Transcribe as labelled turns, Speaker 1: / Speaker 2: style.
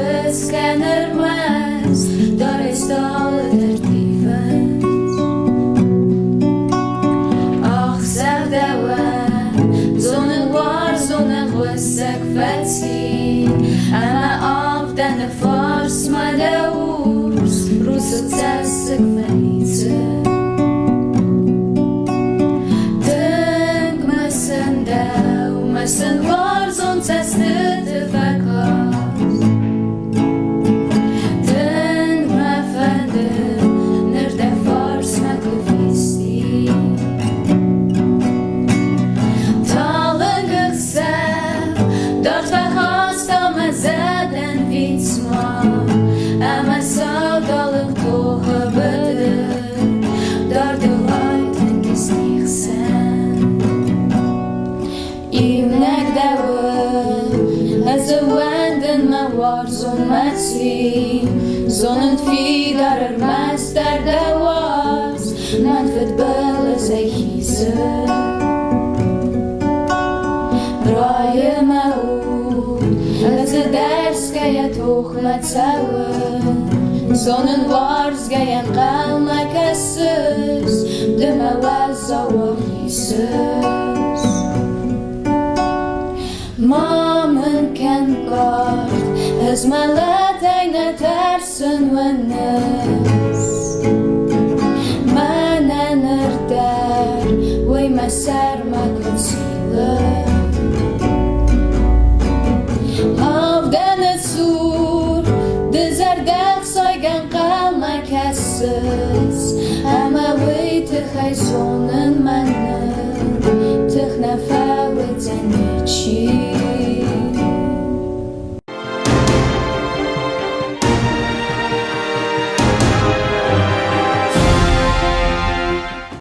Speaker 1: beskennermez, daar is alle dertivens. Ach, zeg dewen, zonnen war, zonnen rustig vetsi, en me af den de fars me de oers, roesig zesig venice. Denk müssen deu, müssen war, sonst es te verkas. Denk me fende, ner de fars me gevisti. Talen geksel, dort verhast am me zeden vitsma, en me saudalig toge beder, daar de leiden gestig zijn. Imnek dewe, ez wenden me war zon met zi, zonnen fi daar mester de was, net vetbelle ze hise. Braie me uit, ez ders gejet hoog met zewen, zonnen wars gejen gal me kessus, de me was ouwe hises. Mamen ken kort, es me let eine tersen wennes. Men der, wei me ser me conceale. Av denne sur, des dag zeugen gal me kessus, en me wete gij zonnen men